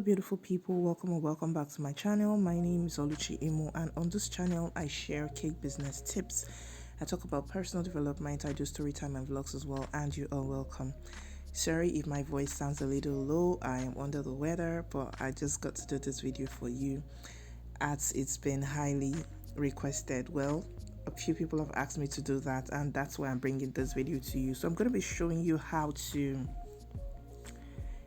beautiful people, welcome or welcome back to my channel. My name is Oluchi Imo, and on this channel I share cake business tips. I talk about personal development, I do story time and vlogs as well, and you are welcome. Sorry if my voice sounds a little low, I am under the weather, but I just got to do this video for you as it's been highly requested. Well, a few people have asked me to do that, and that's why I'm bringing this video to you. So I'm going to be showing you how to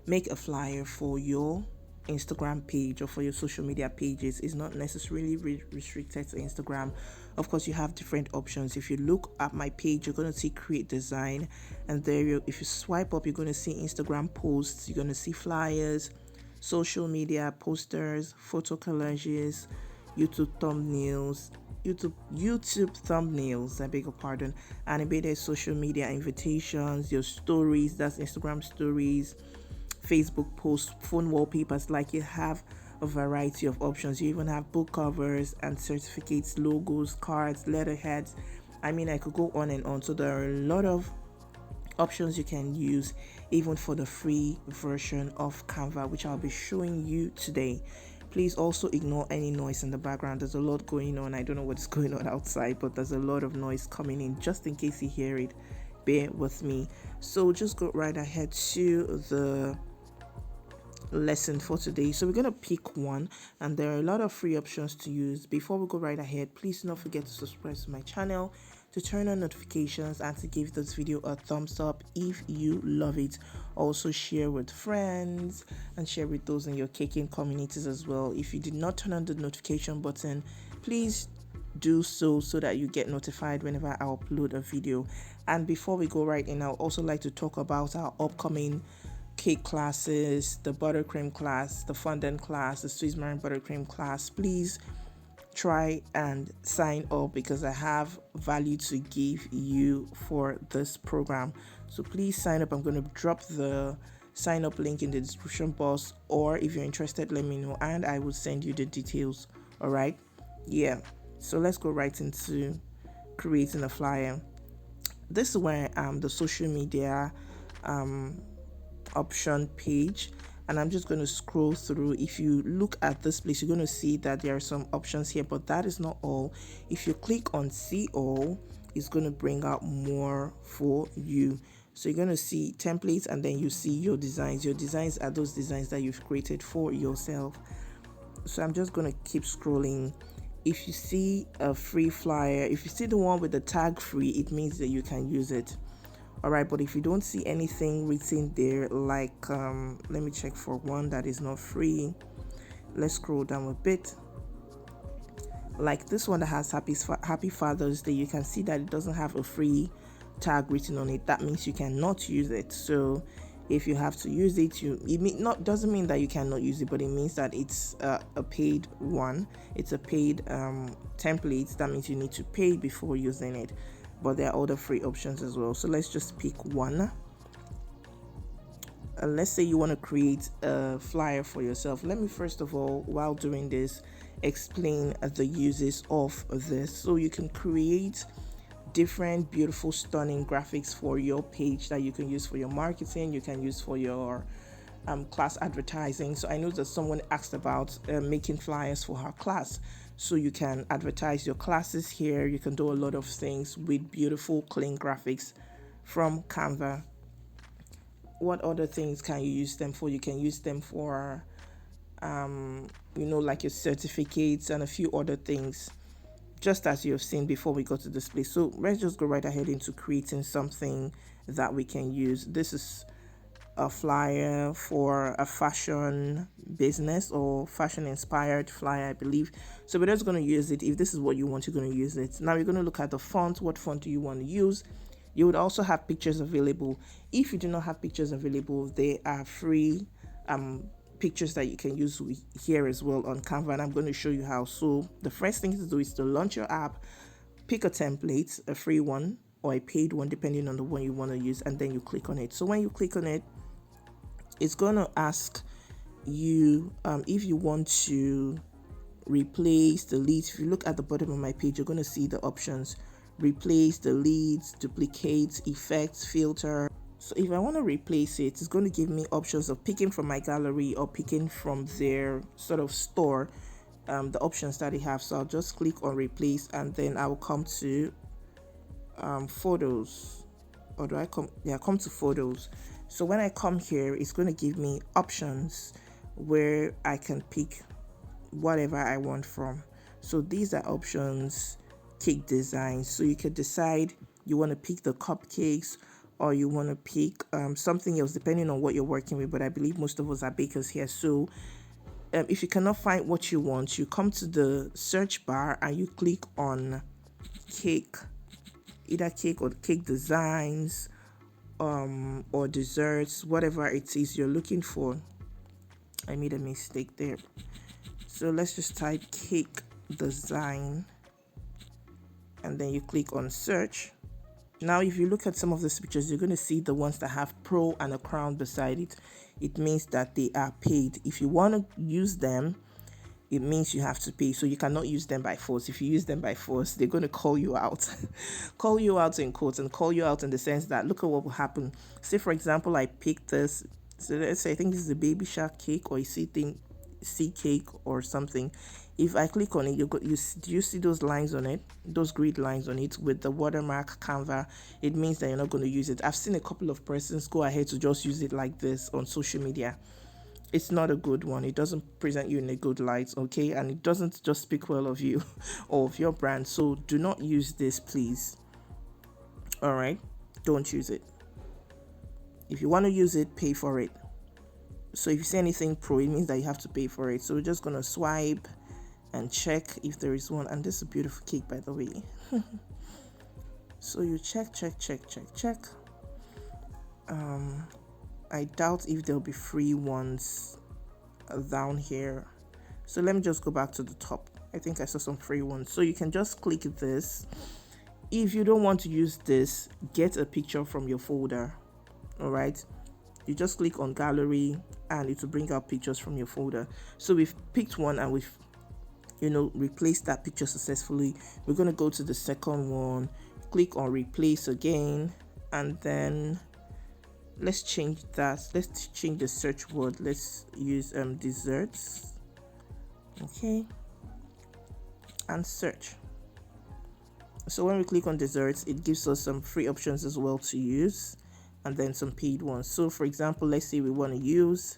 make a flyer for your Instagram page or for your social media pages. Is not necessarily restricted to Instagram. Of course, you have different options. If you look at my page, you're going to see create design, and there if you swipe up, you're going to see Instagram posts, you're going to see flyers, social media posters, photo collages, YouTube thumbnails, YouTube thumbnails, I beg your pardon, animated social media invitations, your stories, that's Instagram stories, Facebook posts, phone wallpapers. Like, you have a variety of options. You even have book covers and certificates, logos, cards, letterheads. I mean, I could go on and on. So there are a lot of options you can use even for the free version of Canva, which I'll be showing you today. Please also ignore any noise in the background. There's a lot going on. I don't know what's going on outside, but there's a lot of noise coming in. Just in case you hear it, bear with me. So just go right ahead to the lesson for today. So we're going to pick one, and there are a lot of free options to use. Before we go right ahead, please do not forget to subscribe to my channel, to turn on notifications, and to give this video a thumbs up if you love it. Also share with friends and share with those in your caking communities as well. If you did not turn on the notification button, please do so that you get notified whenever I upload a video. And before we go right in, I would also like to talk about our upcoming cake classes, the buttercream class, the fondant class, the Swiss marine buttercream class. Please try and sign up because I have value to give you for this program. So please sign up. I'm going to drop the sign up link in the description box, or if you're interested, let me know and I will send you the details. All right, yeah, so let's go right into creating a flyer. This is where the social media option page, and I'm just going to scroll through. If you look at this place, you're going to see that there are some options here, but that is not all. If you click on see all, it's going to bring out more for you. So you're going to see templates, and then you see your designs. Your designs are those designs that you've created for yourself. So I'm just going to keep scrolling. If you see a free flyer, if you see the one with the tag free, it means that you can use it. All right, but if you don't see anything written there, like let me check for one that is not free. Let's scroll down a bit. Like this one that has happy Father's Day, you can see that it doesn't have a free tag written on it. That means you cannot use it. So if you have to use it, doesn't mean that you cannot use it, but it means that it's a paid one. It's a paid template. That means you need to pay before using it. But there are other free options as well. So let's just pick one. Let's say you want to create a flyer for yourself. Let me first of all, while doing this, explain the uses of this. So you can create different beautiful, stunning graphics for your page that you can use for your marketing, you can use for your class advertising. So I know that someone asked about making flyers for her class. So you can advertise your classes here. You can do a lot of things with beautiful, clean graphics from Canva. What other things can you use them for? You can use them for, like your certificates and a few other things, just as you have seen before we go to this place. So let's just go right ahead into creating something that we can use. This is a flyer for a fashion business or fashion inspired flyer, I believe. So we're just going to use it. If this is what you want, you're going to use it. Now you're going to look at the font. What font do you want to use? You would also have pictures available. If you do not have pictures available, they are free pictures that you can use here as well on Canva, and I'm going to show you how. So the first thing to do is to launch your app, pick a template, a free one or a paid one depending on the one you want to use, and then you click on it. So when you click on it, it's going to ask you if you want to replace, delete. If you look at the bottom of my page, you're going to see the options: replace, delete, duplicate, effects, filter. So if I want to replace it, it's going to give me options of picking from my gallery or picking from their sort of store, the options that they have. So I'll just click on replace, and then I will come to photos. Or do I come? Yeah, come to photos. So when I come here, it's going to give me options where I can pick whatever I want from. So these are options, cake designs. So you can decide you want to pick the cupcakes, or you want to pick something else depending on what you're working with. But I believe most of us are bakers here. So if you cannot find what you want, you come to the search bar and you click on cake, either cake or cake designs, or desserts, whatever it is you're looking for. I made a mistake there. So let's just type cake design, and then you click on search. Now, if you look at some of these pictures, you're going to see the ones that have pro and a crown beside it. It means that they are paid. If you want to use them, it means you have to pay. So you cannot use them by force. If you use them by force, they're going to call you out. Call you out in quotes, and call you out in the sense that look at what will happen. Say, for example, I picked this. So let's say I think this is a baby shark cake or a sea cake or something. If I click on it, do you see those lines on it, those grid lines on it with the watermark Canva? It means that you're not going to use it. I've seen a couple of persons go ahead to just use it like this on social media. It's not a good one. It doesn't present you in a good light, okay? And it doesn't just speak well of you or of your brand. So do not use this, please. All right? Don't use it. If you want to use it, pay for it. So if you see anything pro, it means that you have to pay for it. So we're just going to swipe and check if there is one. And this is a beautiful cake, by the way. So you check. I doubt if there'll be free ones down here. So let me just go back to the top. I think I saw some free ones. So you can just click this. If you don't want to use this, get a picture from your folder. All right. You just click on gallery and it will bring out pictures from your folder. So we've picked one and we've replaced that picture successfully. We're going to go to the second one, click on replace again, and then let's change that. Let's change the search word. Let's use desserts. Okay, and search. So when we click on desserts, it gives us some free options as well to use, and then some paid ones. So for example, let's say we want to use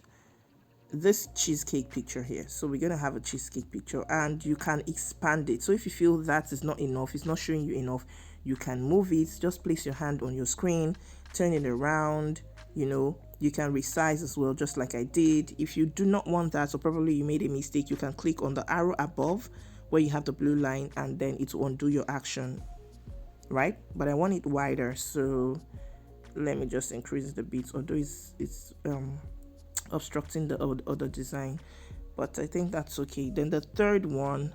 this cheesecake picture here. So we're going to have a cheesecake picture, and you can expand it. So if you feel that is not enough, it's not showing you enough, you can move it. Just place your hand on your screen, turn it around. You can resize as well, just like I did. If you do not want that, or probably you made a mistake, you can click on the arrow above where you have the blue line, and then it will undo your action, right? But I want it wider, so let me just increase it a bit, although it's obstructing the other design, but I think that's okay. Then the third one,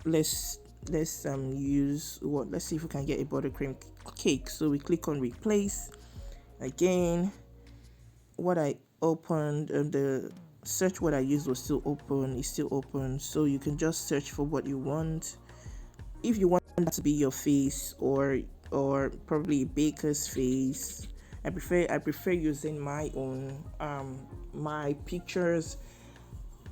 let's use what? Let's see if we can get a buttercream cake. So we click on replace again. What I opened, the search word I used was still open. It's still open, so you can just search for what you want. If you want that to be your face, or probably a baker's face, I prefer using my own my pictures.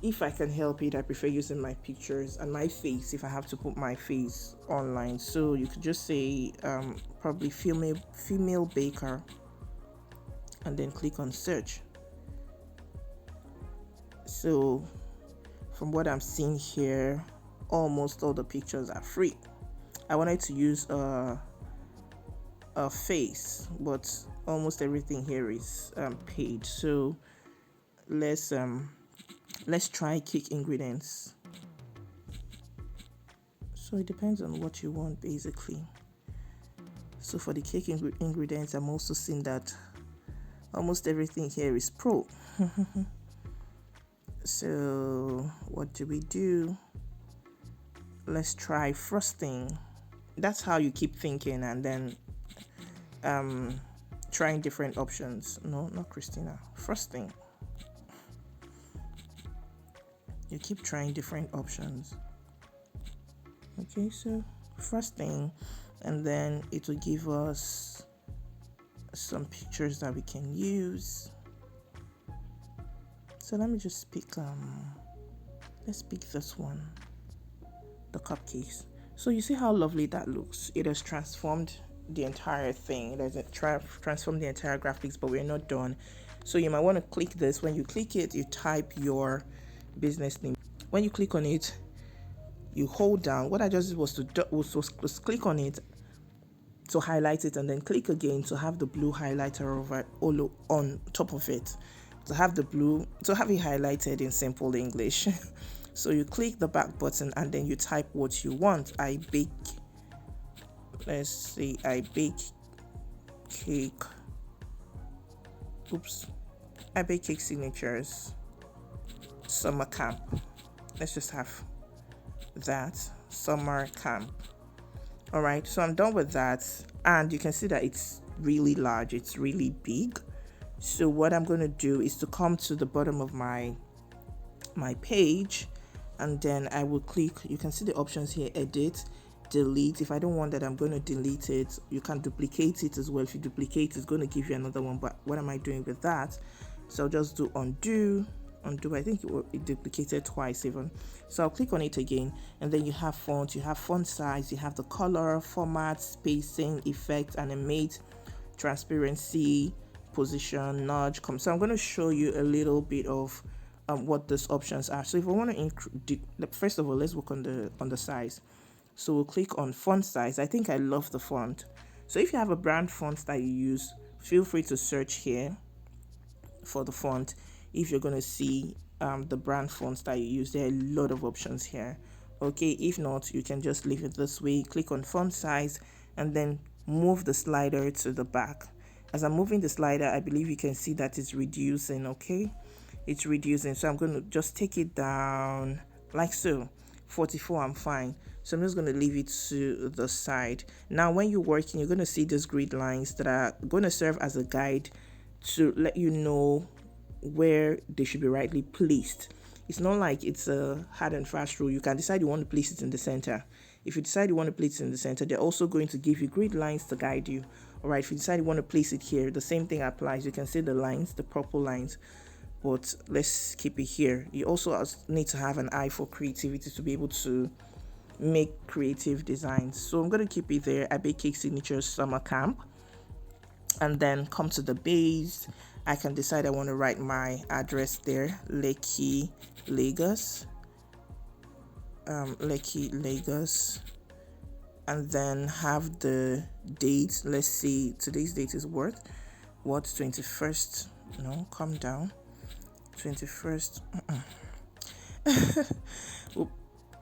If I can help it, I prefer using my pictures and my face if I have to put my face online. So you could just say probably female baker, and then click on search. So from what I'm seeing here, almost all the pictures are free. I wanted to use a face, but almost everything here is paid. So let's try cake ingredients. So it depends on what you want, basically. So for the cake ingredients, I'm also seeing that almost everything here is pro. So what do? Let's try frosting. That's how you keep thinking, and then trying different options. No, not Christina. Frosting. You keep trying different options. Okay, so frosting, and then it will give us some pictures that we can use. So let me just pick let's pick this one, the cupcakes. So you see how lovely that looks. It has transformed the entire thing. It has transformed the entire graphics, but we're not done. So you might want to click this. When you click it, you type your business name. When you click on it, you hold down. What I just did was to click on it to highlight it, and then click again to have the blue highlighter over on top of it, to have it highlighted in simple English. So you click the back button and then you type what you want. I bake cake. I bake cake signatures summer camp. Let's just have that, summer camp. All right, so I'm done with that, and you can see that it's really large, it's really big. So what I'm going to do is to come to the bottom of my page, and then I will click. You can see the options here: edit, delete. If I don't want that, I'm going to delete it. You can duplicate it as well. If you duplicate, it's going to give you another one, but what am I doing with that? So I'll just do undo. I think it duplicated twice even. So I'll click on it again, and then you have font, you have font size, you have the color, format, spacing, effect, animate, transparency, position, nudge. So I'm going to show you a little bit of what these options are. So if I want to first of all, let's work on the size. So we'll click on font size. I think I love the font. So if you have a brand font that you use, feel free to search here for the font. If you're going to see the brand fonts that you use, there are a lot of options here. Okay, if not, you can just leave it this way. Click on font size and then move the slider to the back. As I'm moving the slider, I believe you can see that it's reducing. Okay, it's reducing, so I'm going to just take it down like so. 44, I'm fine. So I'm just going to leave it to the side. Now when you're working, you're going to see these grid lines that are going to serve as a guide to let you know where they should be rightly placed. It's not like it's a hard and fast rule. You can decide you want to place it in the center. If you decide you want to place it in the center, they're also going to give you grid lines to guide you. All right, if you decide you want to place it here, the same thing applies. You can see the lines, the purple lines, but let's keep it here. You also need to have an eye for creativity to be able to make creative designs. So I'm going to keep it there. I bake cake signatures summer camp, and then come to the base. I can decide I want to write my address there, Lekki, Lagos, and then have the date. Let's see, today's date is what 21st. No, calm down. 21st.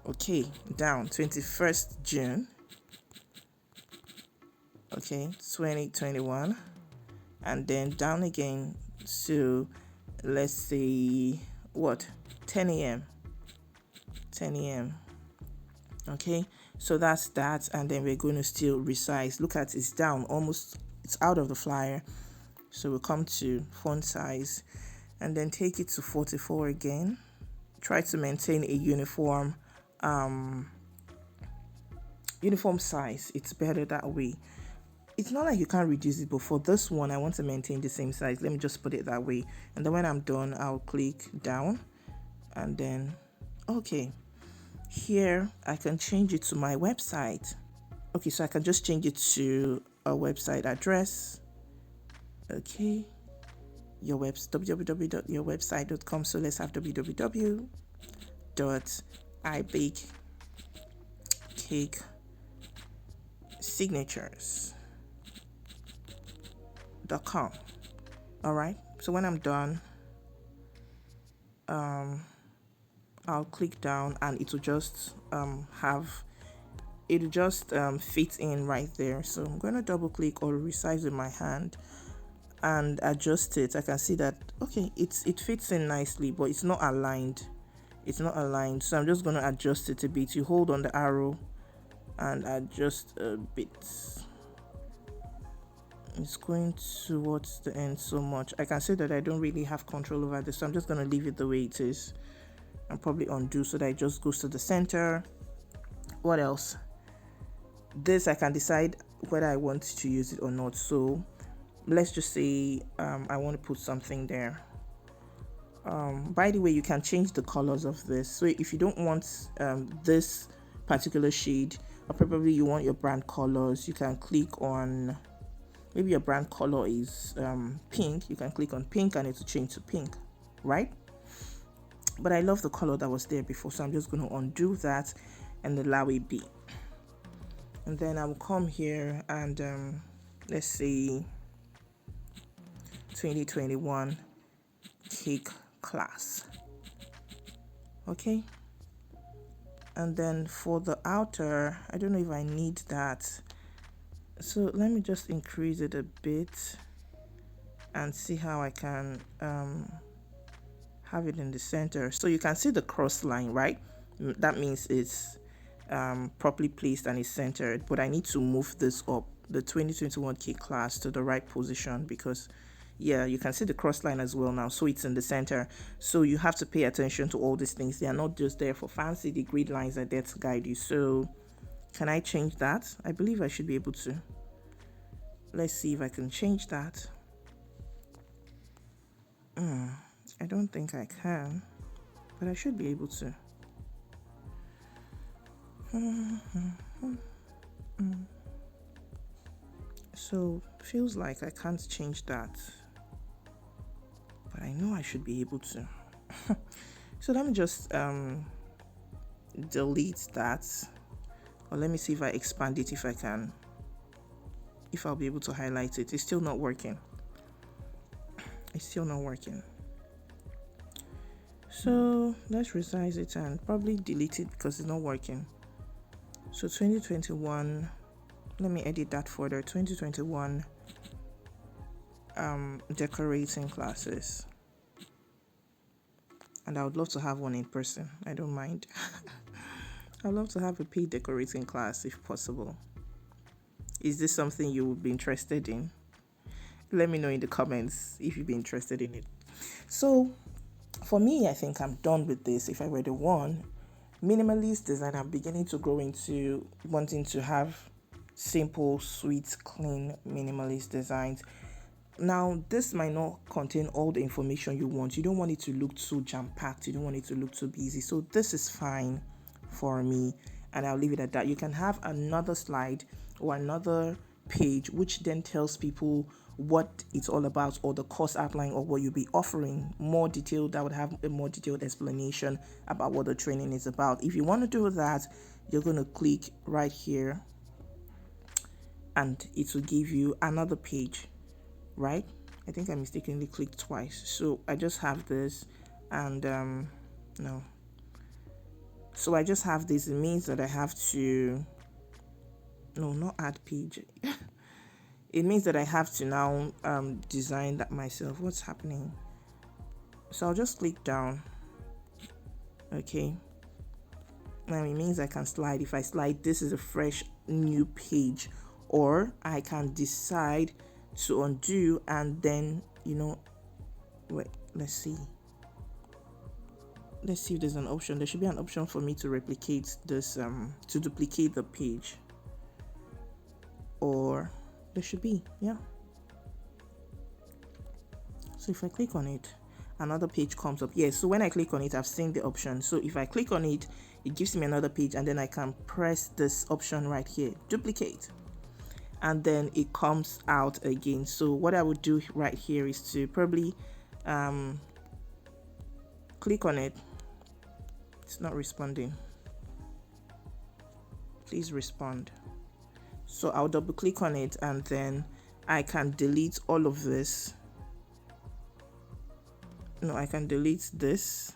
Okay, down 21st June. Okay, 2021. And then down again to, let's say, 10 a.m. Okay, so that's that. And then we're going to still resize. Look at, it's down almost, it's out of the flyer. So we'll come to font size and then take it to 44 again. Try to maintain a uniform size. It's better that way. It's not like you can't reduce it, but for this one, I want to maintain the same size. Let me just put it that way. And then when I'm done, I'll click down and then, okay. Here, I can change it to my website. Okay, so I can just change it to a website address. Okay. www.yourwebsite.com. So let's have www.ibakecakesignatures.com. All right, so when I'm done, I'll click down and it will just fit in right there. So I'm going to double click or resize with my hand and adjust it. I can see that, okay, it fits in nicely, but it's not aligned. So I'm just going to adjust it a bit. You hold on the arrow and adjust a bit. It's going towards the end so much. I can see that I don't really have control over this, so I'm just going to leave it the way it is and probably undo so that it just goes to the center. What else? This, I can decide whether I want to use it or not. So let's just say I want to put something there. By the way, you can change the colors of this. So if you don't want this particular shade, or probably you want your brand colors, you can click on, maybe your brand color is pink, you can click on pink and it will change to pink, right? But I love the color that was there before, so I'm just going to undo that and allow it be. And then I will come here and let's say 2021 cake class. Okay, and then for the outer, I don't know if I need that, so let me just increase it a bit and see how I can have it in the center. So you can see the cross line, right? That means it's properly placed and it's centered, but I need to move this up, the 2021 key class, to the right position, because yeah, you can see the cross line as well now, so it's in the center. So you have to pay attention to all these things. They are not just there for fancy. The grid lines are there to guide you. So can I change that? I believe I should be able to. Let's see if I can change that. I don't think I can, but I should be able to. So feels like I can't change that, but I know I should be able to. So let me just delete that, or let me see if I expand it, if I can, if I'll be able to highlight it. It's still not working. It's still not working. So let's resize it and probably delete it because it's not working. So 2021, let me edit that further. 2021 decorating classes. And I would love to have one in person. I don't mind. I'd love to have a paid decorating class if possible. Is this something you would be interested in? Let me know in the comments if you'd be interested in it. So for me, I think I'm done with this. If I were the one, minimalist design, I'm beginning to grow into wanting to have simple, sweet, clean, minimalist designs. Now, this might not contain all the information you want. You don't want it to look too jam-packed. You don't want it to look too busy. So this is fine for me, and I'll leave it at that. You can have another slide or another page which then tells people what it's all about, or the course outline, or what you'll be offering, more detailed. That would have a more detailed explanation about what the training is about. If you want to do that, you're going to click right here and it will give you another page, right? I think I mistakenly clicked twice, so I just have this, and no, so I just have this. It means that I have to, no, not add page. It means that I have to now design that myself. What's happening? So I'll just click down. Okay, now it means I can slide. If I slide, this is a fresh new page, or I can decide to undo and then, wait, let's see if there's an option. There should be an option for me to replicate this, to duplicate the page, or there should be, yeah. So if I click on it, another page comes up. Yes, so when I click on it, I've seen the option. So if I click on it, it gives me another page, and then I can press this option right here, duplicate, and then it comes out again. So what I would do right here is to probably click on it. It's not responding. Please respond. So I'll double click on it, and then I can delete all of this. No, I can delete this.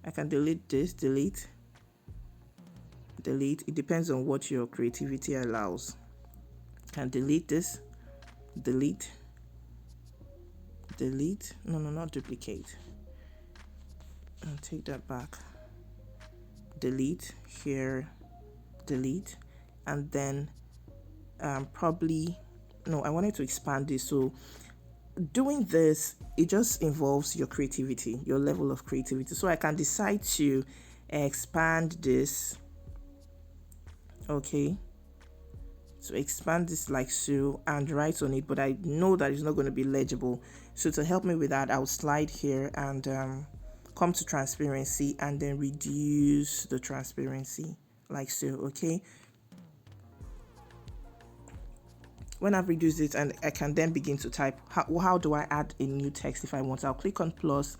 I can delete this, delete. It depends on what your creativity allows. Can delete this, delete. No, not duplicate. I'll take that back. Delete here, delete, and then probably, no, I wanted to expand this. So doing this, it just involves your creativity, your level of creativity. So I can decide to expand this. Okay, So expand this like so and write on it, but I know that it's not going to be legible. So to help me with that, I'll slide here and come to transparency and then reduce the transparency like so. Okay, when I've reduced it, and I can then begin to type. How do I add a new text if I want? I'll click on plus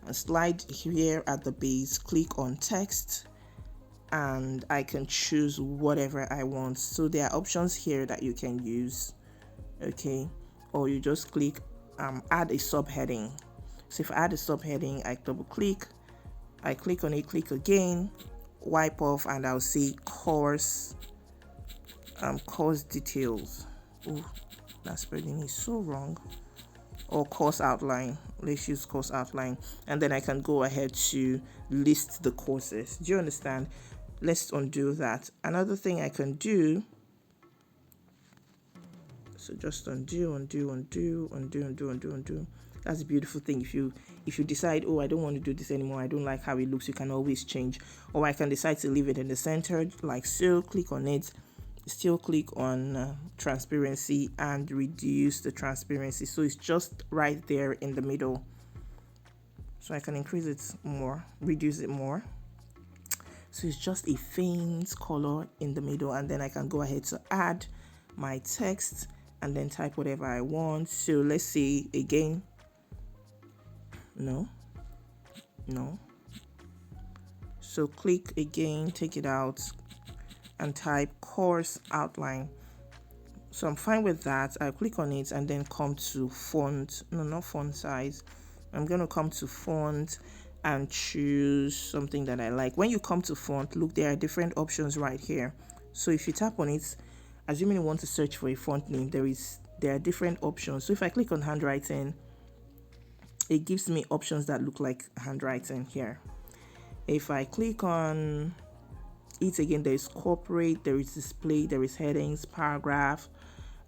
and slide here at the base, click on text, and I can choose whatever I want. So there are options here that you can use, okay, or you just click add a subheading. So if I add a subheading, I double click, I click on it, click again, wipe off, and I'll say course details. Oh, that spelling is so wrong. Or course outline. Let's use course outline, and then I can go ahead to list the courses. Do you understand? Let's undo that. Another thing I can do, so just undo. That's a beautiful thing. If you decide, oh, I don't want to do this anymore, I don't like how it looks, you can always change. Or I can decide to leave it in the center like so, click on it, still click on transparency and reduce the transparency, so it's just right there in the middle. So I can increase it more, reduce it more, so it's just a faint color in the middle, and then I can go ahead to add my text and then type whatever I want. So let's say again, no, so click again, take it out and type course outline. So I'm fine with that. I'll click on it and then come to font, no, not font size. I'm going to come to font and choose something that I like. When you come to font, look, there are different options right here. So if you tap on it, assuming you want to search for a font name, there are different options. So if I click on handwriting, it gives me options that look like handwriting here. If I click on it again, there is corporate, there is display, there is headings, paragraph,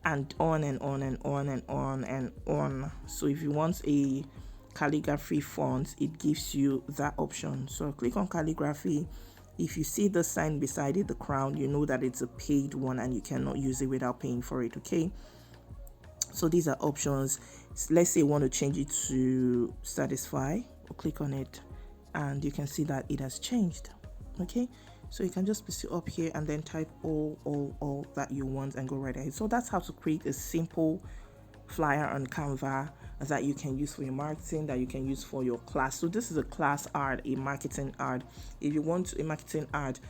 and on and on and on and on and on. So if you want a calligraphy font, it gives you that option. So click on calligraphy. If you see the sign beside it, the crown, you know that it's a paid one and you cannot use it without paying for it. Okay, so these are options. Let's say you want to change it to satisfy, or click on it and you can see that it has changed. Okay, so you can just place it up here and then type all that you want and go right ahead. So that's how to create a simple flyer on Canva that you can use for your marketing, that you can use for your class. So this is a class art, a marketing art. If you want a marketing art,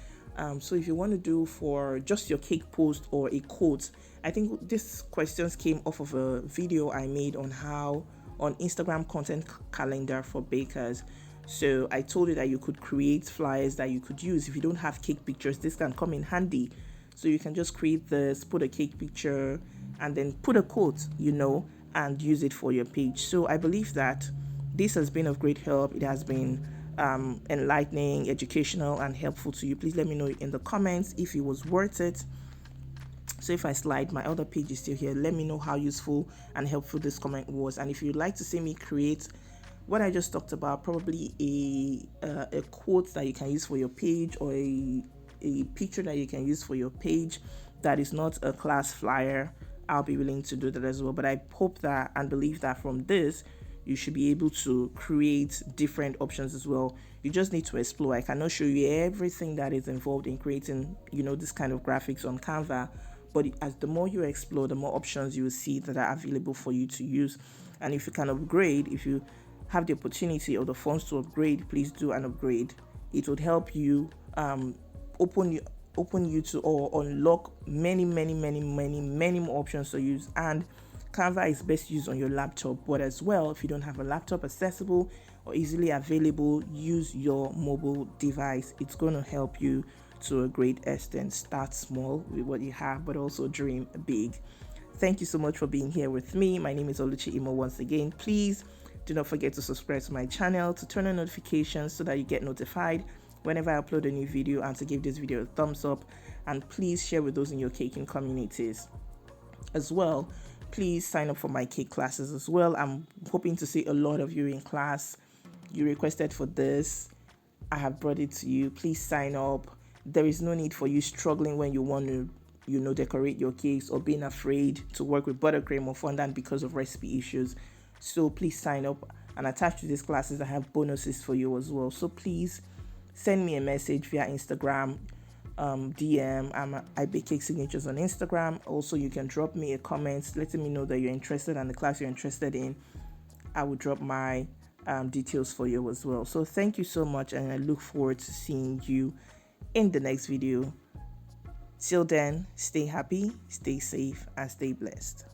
so if you want to do for just your cake post or a quote, I think this questions came off of a video I made on Instagram content calendar for bakers. So I told you that you could create flyers that you could use. If you don't have cake pictures, this can come in handy. So you can just create this, put a cake picture, and then put a quote, and use it for your page. So I believe that this has been of great help. It has been enlightening, educational, and helpful to you. Please let me know in the comments if it was worth it. So if I slide, my other page is still here. Let me know how useful and helpful this comment was. And if you'd like to see me create what I just talked about, probably a quote that you can use for your page, or a picture that you can use for your page that is not a class flyer, I'll be willing to do that as well. But I hope that and believe that from this, you should be able to create different options as well. You just need to explore. I cannot show you everything that is involved in creating, this kind of graphics on Canva. But as the more you explore, the more options you will see that are available for you to use. And if you can upgrade, if you have the opportunity or the funds to upgrade, please do an upgrade. It would help you open you to or unlock many more options to use. And Canva is best used on your laptop, but as well, if you don't have a laptop accessible or easily available, use your mobile device. It's going to help you to a great extent. Start small with what you have, but also dream big. Thank you so much for being here with me. My name is Oluchi Imo once again. Please do not forget to subscribe to my channel, to turn on notifications so that you get notified whenever I upload a new video, and to give this video a thumbs up. And please share with those in your caking communities as well. Please sign up for my cake classes as well. I'm hoping to see a lot of you in class. You requested for this. I have brought it to you. Please sign up. There is no need for you struggling when you want to decorate your cakes, or being afraid to work with buttercream or fondant because of recipe issues. So please sign up, and attached to these classes I have bonuses for you as well. So please send me a message via Instagram, DM. I bake cake signatures on Instagram. Also, you can drop me a comment letting me know that you're interested and the class you're interested in. I will drop my details for you as well. So thank you so much, and I look forward to seeing you in the next video. Till then, stay happy, stay safe, and stay blessed.